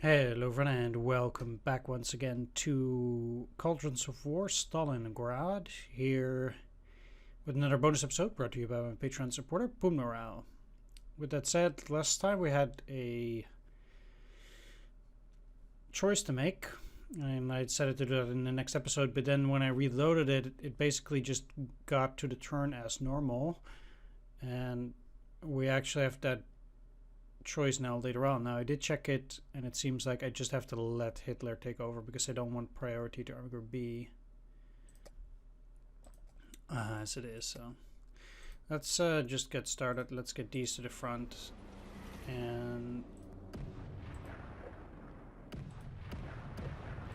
Hello everyone and welcome back once again to Cauldrons of War, Stalingrad, here with another bonus episode brought to you by my Patreon supporter, Boom Morale. With that said, last time we had a choice to make, and I decided to do that in the next episode, but then when I reloaded it, it basically just got to the turn as normal, and we actually have that choice now later on. Now I did check it and it seems like I just have to let Hitler take over because I don't want priority to Army Group B as it is. So let's just get started. Let's get these to the front, and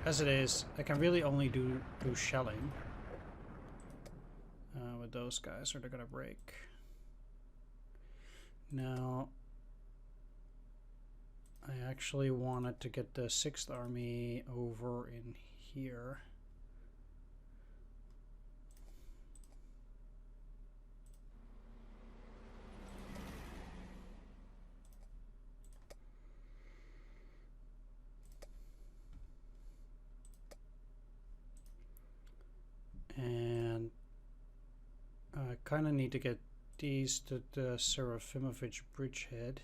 as it is I can really only do shelling with those guys or they're gonna break. Now I actually wanted to get the 6th Army over in here. And I kind of need to get these to the Serafimovich bridgehead.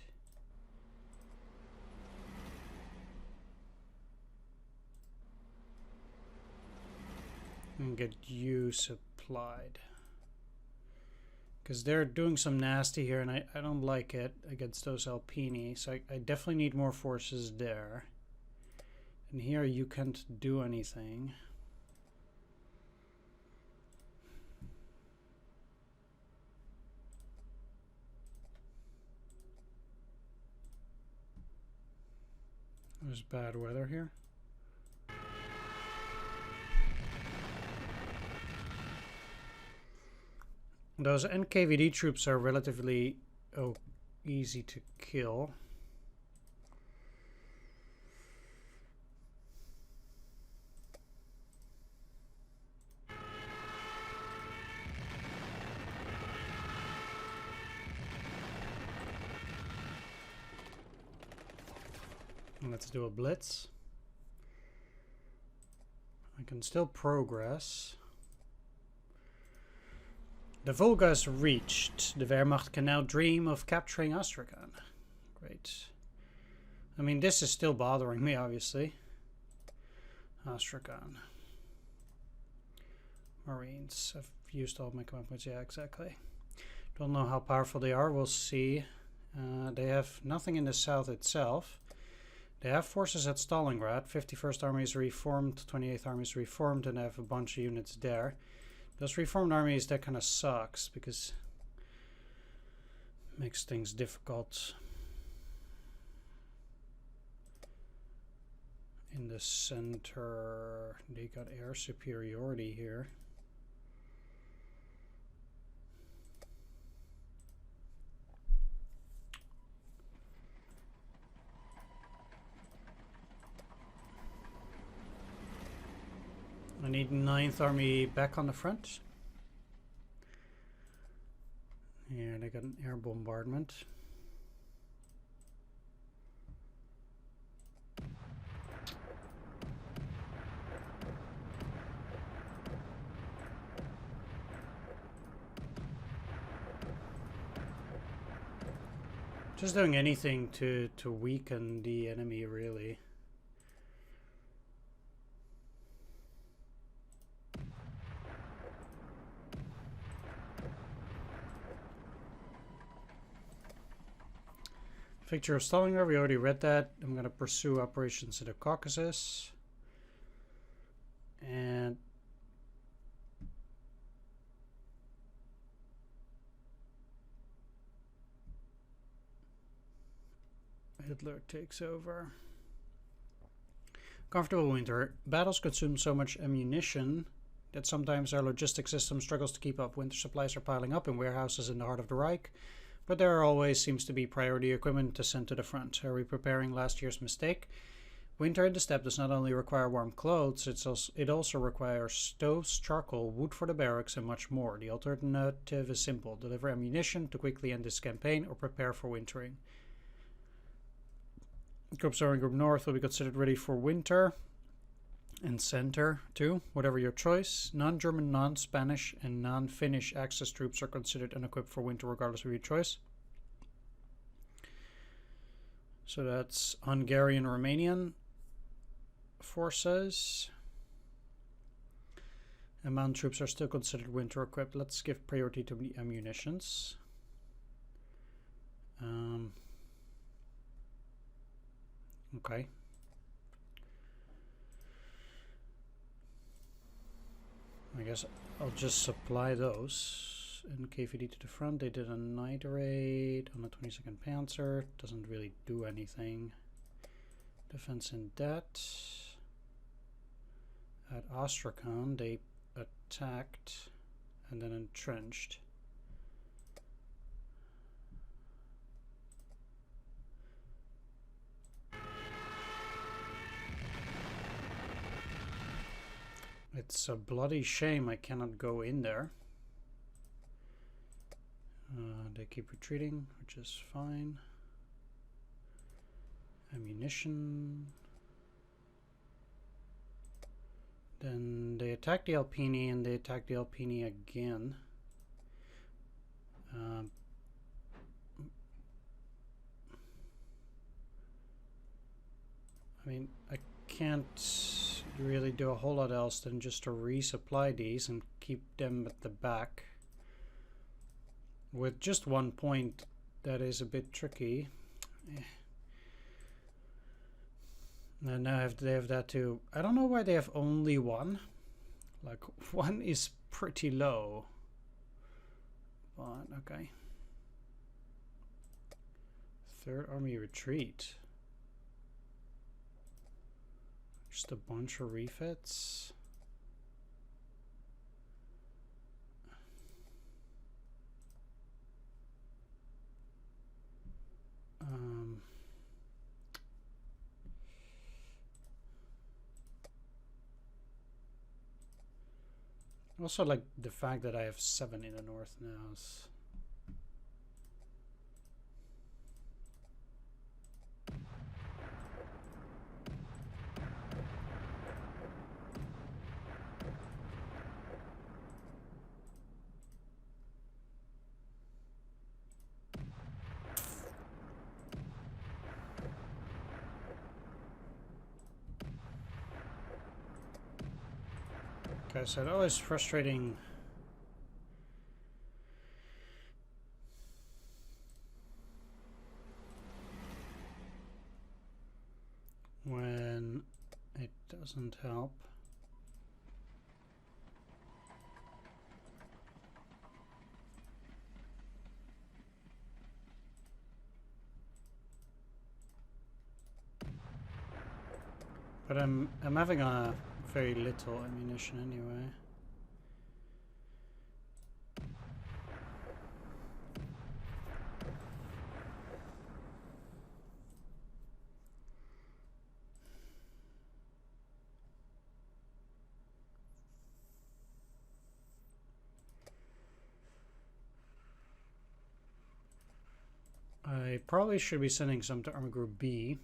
And get you supplied, because they're doing some nasty here and I don't like it against those Alpini, so I definitely need more forces there. And here you can't do anything. There's bad weather here. Those NKVD troops are relatively easy to kill. Let's do a blitz. I can still progress. The Volga is reached. The Wehrmacht can now dream of capturing Astrakhan. Great. I mean, this is still bothering me, obviously. Astrakhan. Marines. I've used all my command points. Yeah, exactly. Don't know how powerful they are. We'll see. They have nothing in the south itself. They have forces at Stalingrad. 51st Army is reformed. 28th Army is reformed. And they have a bunch of units there. Those reformed armies, that kind of sucks because it makes things difficult. In the center, they got air superiority here. I need 9th Army back on the front. Yeah, they got an air bombardment. Just doing anything to weaken the enemy, really. Picture of Stalingrad, we already read that. I'm going to pursue operations in the Caucasus. And Hitler takes over. Comfortable winter. Battles consume so much ammunition that sometimes our logistics system struggles to keep up. Winter supplies are piling up in warehouses in the heart of the Reich. But there always seems to be priority equipment to send to the front. Are we preparing last year's mistake? Winter in the steppe does not only require warm clothes, it also requires stoves, charcoal, wood for the barracks, and much more. The alternative is simple. Deliver ammunition to quickly end this campaign or prepare for wintering. Group South and Group North will be considered ready for winter. And Center too, whatever your choice. Non-German, non-Spanish, and non-Finnish Axis troops are considered unequipped for winter regardless of your choice. So that's Hungarian, Romanian forces. And mountain troops are still considered winter equipped. Let's give priority to the munitions. Okay. I guess I'll just supply those. And KVD to the front. They did a night raid on the 22nd Panzer. Doesn't really do anything. Defense in debt. At Astrakhan, they attacked and then entrenched. It's a bloody shame I cannot go in there. They keep retreating, which is fine. Ammunition. Then they attack the Alpini and they attack the Alpini again. I mean, I can't really do a whole lot else than just to resupply these and keep them at the back. With just 1 point, that is a bit tricky. And now they have that too. I don't know why they have only one. Like, one is pretty low. But, okay. Third Army retreat. Just a bunch of refits. Also, like the fact that I have 7 in the north now is... Okay, so that was frustrating. When it doesn't help. But I'm having a very little ammunition anyway. I probably should be sending some to Army Group B.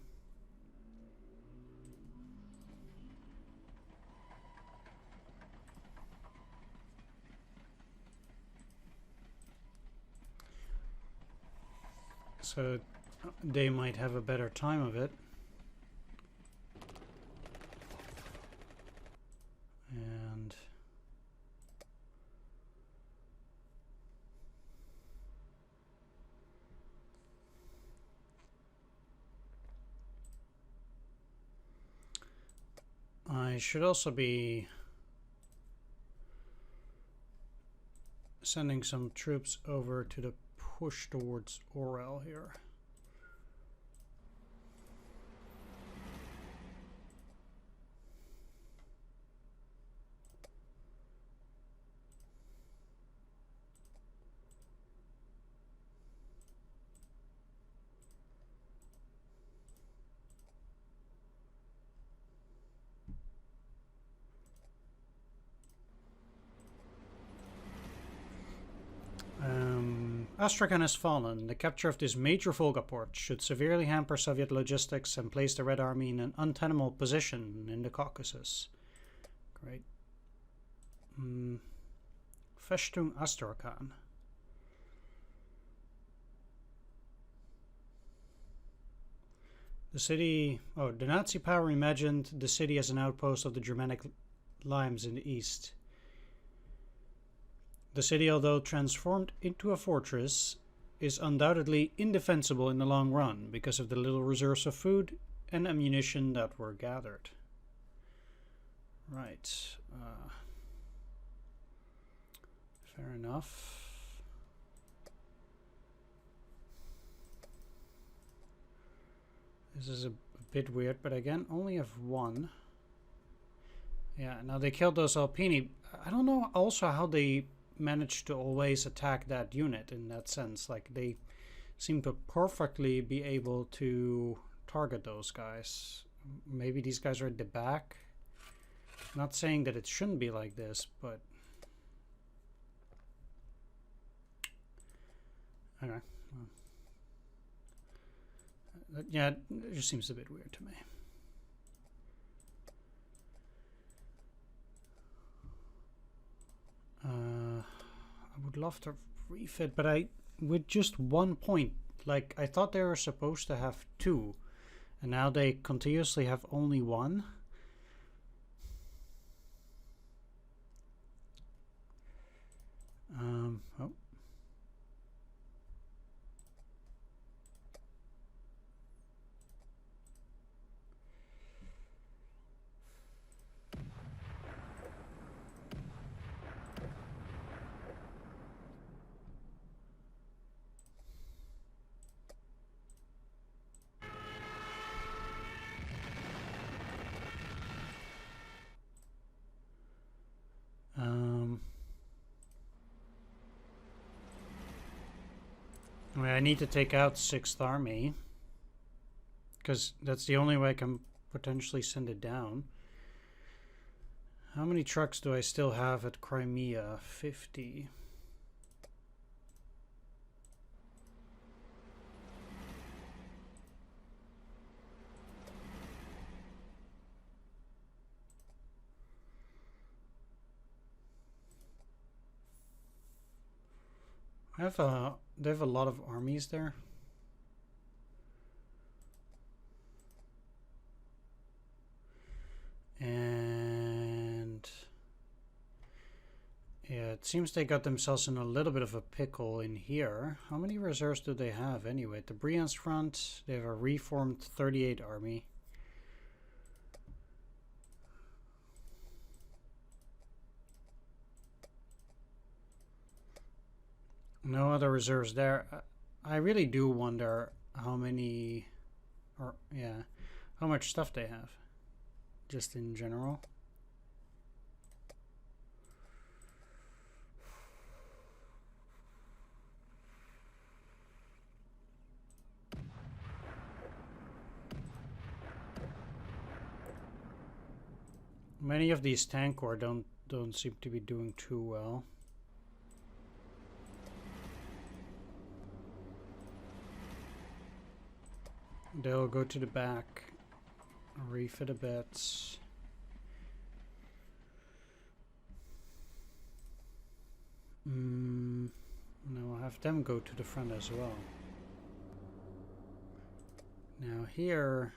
So they might have a better time of it. And I should also be sending some troops over to the push towards Orel here. Astrakhan has fallen. The capture of this major Volga port should severely hamper Soviet logistics and place the Red Army in an untenable position in the Caucasus. Great. Festung Astrakhan. The city... Oh, the Nazi power imagined the city as an outpost of the Germanic limes in the east. The city, although transformed into a fortress, is undoubtedly indefensible in the long run because of the little reserves of food and ammunition that were gathered. Right. Fair enough. This is a bit weird, but again, only have one. Yeah, now they killed those Alpini. I don't know also how they managed to always attack that unit in that sense. Like, they seem to perfectly be able to target those guys. Maybe these guys are at the back. Not saying that it shouldn't be like this, but... Okay. Yeah, it just seems a bit weird to me. I would love to refit, but with just 1 point. Like, I thought they were supposed to have 2, and now they continuously have only 1. Oh. I need to take out 6th Army, because that's the only way I can potentially send it down. How many trucks do I still have at Crimea? 50. They have a lot of armies there. And yeah, it seems they got themselves in a little bit of a pickle in here. How many reserves do they have anyway? At the Bryansk front, they have a reformed 38 army. No other reserves there. I really do wonder how many, or yeah, how much stuff they have, just in general. Many of these tank corps don't seem to be doing too well. They'll go to the back, refit a bit. No, I'll have them go to the front as well. Now here...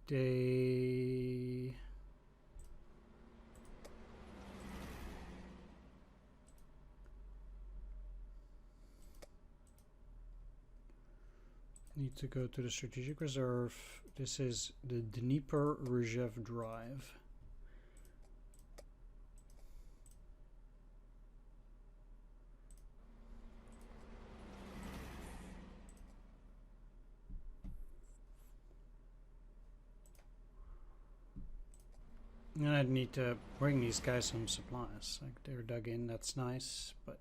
They... need to go to the strategic reserve. This is the Dnieper Rzhev Drive. And I'd need to bring these guys some supplies. Like, they're dug in, that's nice, but...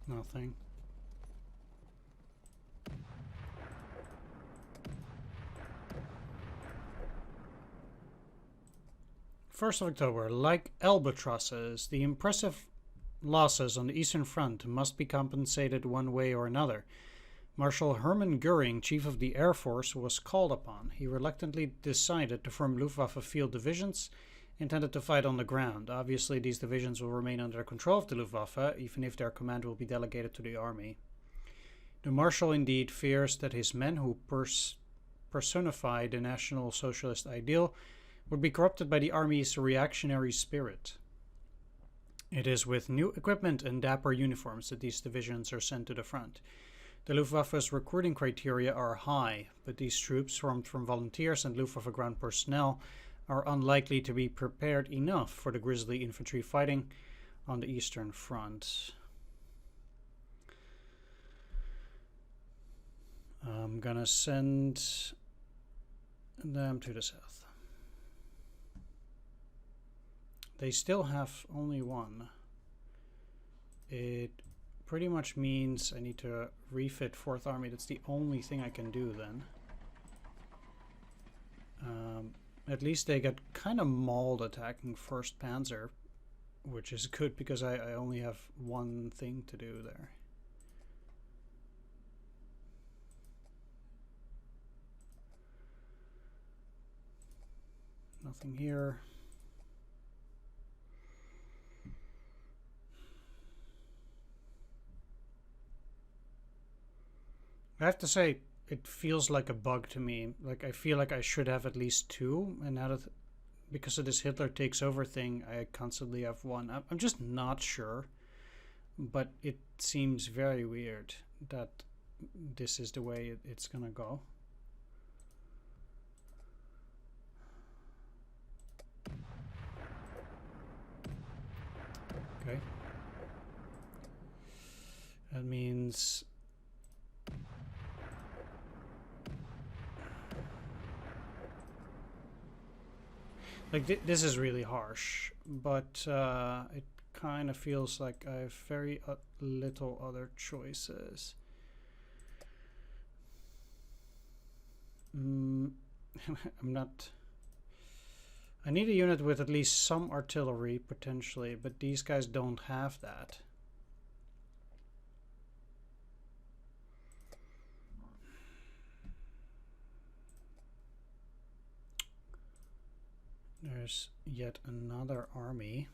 Nothing. First of October. Like albatrosses, the impressive losses on the Eastern Front must be compensated one way or another. Marshal Hermann Göring, chief of the Air Force, was called upon. He reluctantly decided to form Luftwaffe field divisions intended to fight on the ground. Obviously, these divisions will remain under the control of the Luftwaffe, even if their command will be delegated to the army. The Marshal indeed fears that his men, who personify the National Socialist ideal, would be corrupted by the army's reactionary spirit. It is with new equipment and dapper uniforms that these divisions are sent to the front. The Luftwaffe's recruiting criteria are high, but these troops, formed from volunteers and Luftwaffe ground personnel, are unlikely to be prepared enough for the grisly infantry fighting on the Eastern Front. I'm gonna send them to the south. They still have only one. It pretty much means I need to refit 4th Army. That's the only thing I can do then. At least they get kind of mauled attacking 1st Panzer, which is good because I only have one thing to do there. Nothing here. I have to say, it feels like a bug to me. Like, I feel like I should have at least 2, and now that, because of this Hitler takes over thing, I constantly have 1. I'm just not sure, but it seems very weird that this is the way it's gonna go. Okay. That means like this is really harsh, but it kind of feels like I have very little other choices. I'm not. I need a unit with at least some artillery potentially, but these guys don't have that. There's yet another army.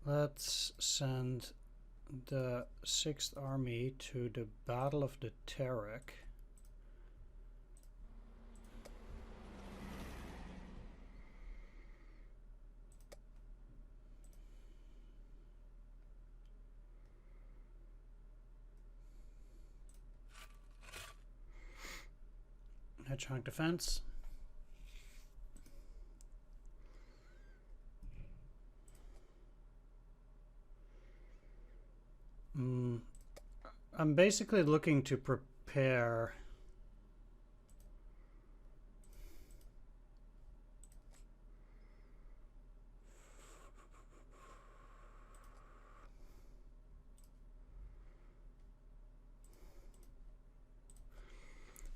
Let's send the 6th Army to the Battle of the Terek. Hedgehog defense. I'm basically looking to prepare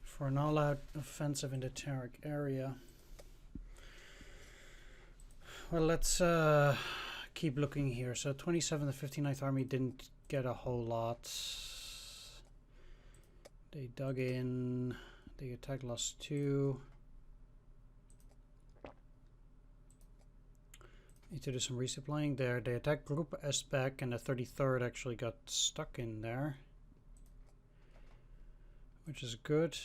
for an all-out offensive in the Terek area. Well, let's keep looking here. So 27th and 59th Army didn't get a whole lot. They dug in. The attack lost 2. Need to do some resupplying there. The attack group S back, and the 33rd actually got stuck in there, which is good.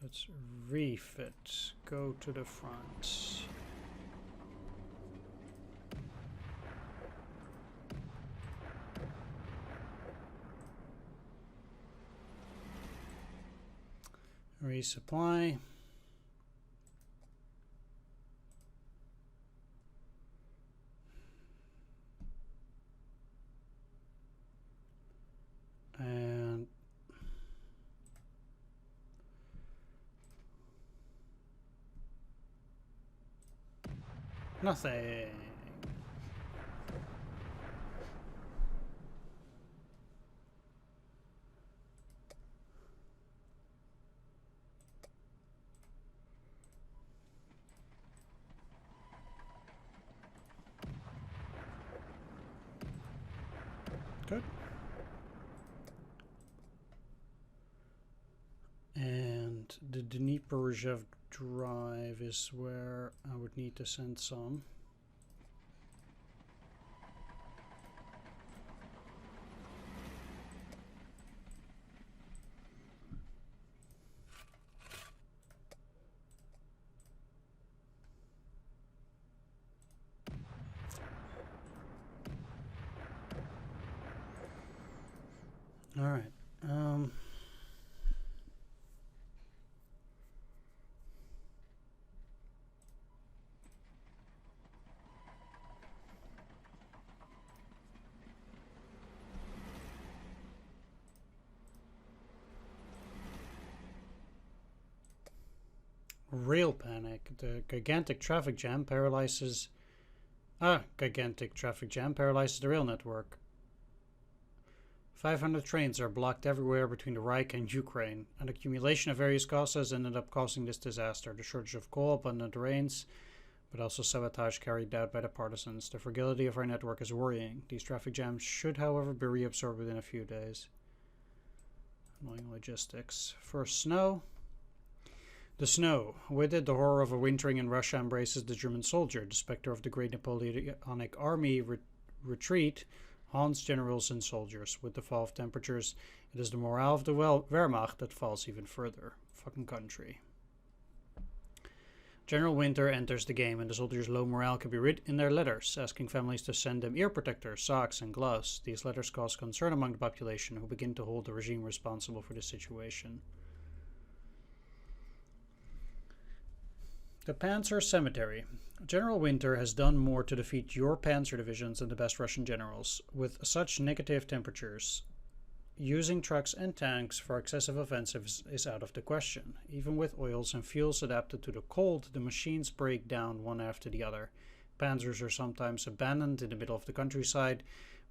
Let's refit. Go to the front. Resupply. Nothing. Good. And the Dnieper drive is where I would need to send some. All right. Real panic. The gigantic traffic jam paralyzes the rail network. 500 trains are blocked everywhere between the Reich and Ukraine. An accumulation of various causes ended up causing this disaster. The shortage of coal, abundant rains, but also sabotage carried out by the partisans. The fragility of our network is worrying. These traffic jams should, however, be reabsorbed within a few days. Annoying logistics. First, snow. The snow. With it, the horror of a wintering in Russia embraces the German soldier. The specter of the great Napoleonic army retreat haunts generals and soldiers. With the fall of temperatures, it is the morale of the Wehrmacht that falls even further. Fucking country. General Winter enters the game, and the soldiers' low morale can be read in their letters, asking families to send them ear protectors, socks, and gloves. These letters cause concern among the population, who begin to hold the regime responsible for the situation. The Panzer Cemetery. General Winter has done more to defeat your Panzer divisions than the best Russian generals. With such negative temperatures, using trucks and tanks for excessive offensives is out of the question. Even with oils and fuels adapted to the cold, the machines break down one after the other. Panzers are sometimes abandoned in the middle of the countryside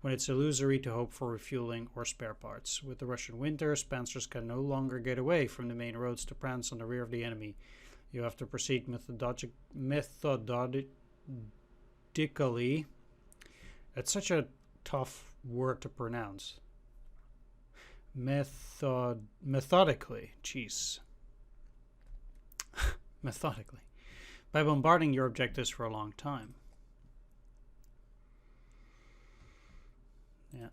when it's illusory to hope for refueling or spare parts. With the Russian winters, panzers can no longer get away from the main roads to prance on the rear of the enemy. You have to proceed methodically. It's such a tough word to pronounce. Methodically. Jeez. Methodically. By bombarding your objectives for a long time. Yeah.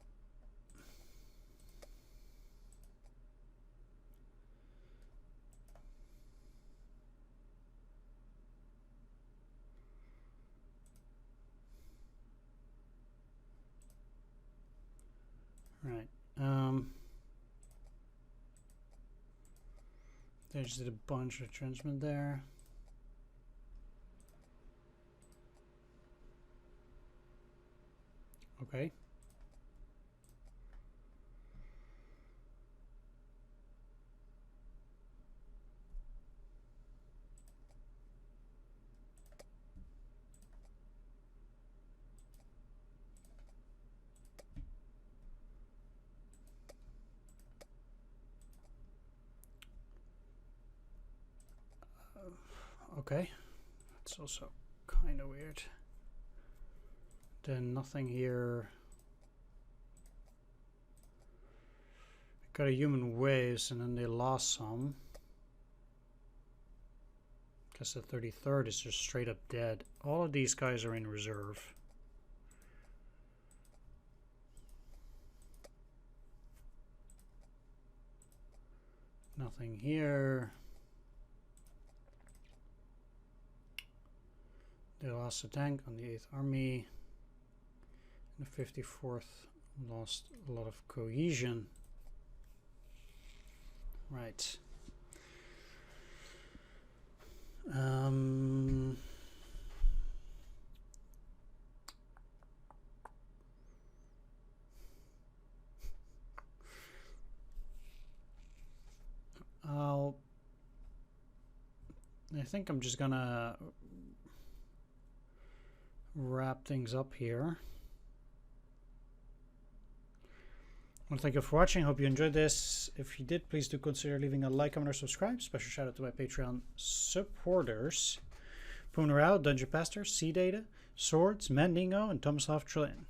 Right. They just did a bunch of retrenchment there. Okay. Okay. That's also kind of weird. Then nothing here. Got a human waves and then they lost some. Guess the 33rd is just straight up dead. All of these guys are in reserve. Nothing here. They lost a tank on the 8th Army. And the 54th lost a lot of cohesion. Right. I think I'm just gonna wrap things up here. Well, thank you for watching. Hope you enjoyed this. If you did, please do consider leaving a like, comment, or subscribe. Special shout out to my Patreon supporters: Pooner Out, Dungeon Pastor, Sea Data, Swords, Mandingo, and Tomislav Trillian.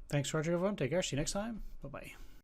Thanks for watching, everyone. Take care. See you next time. Bye-bye.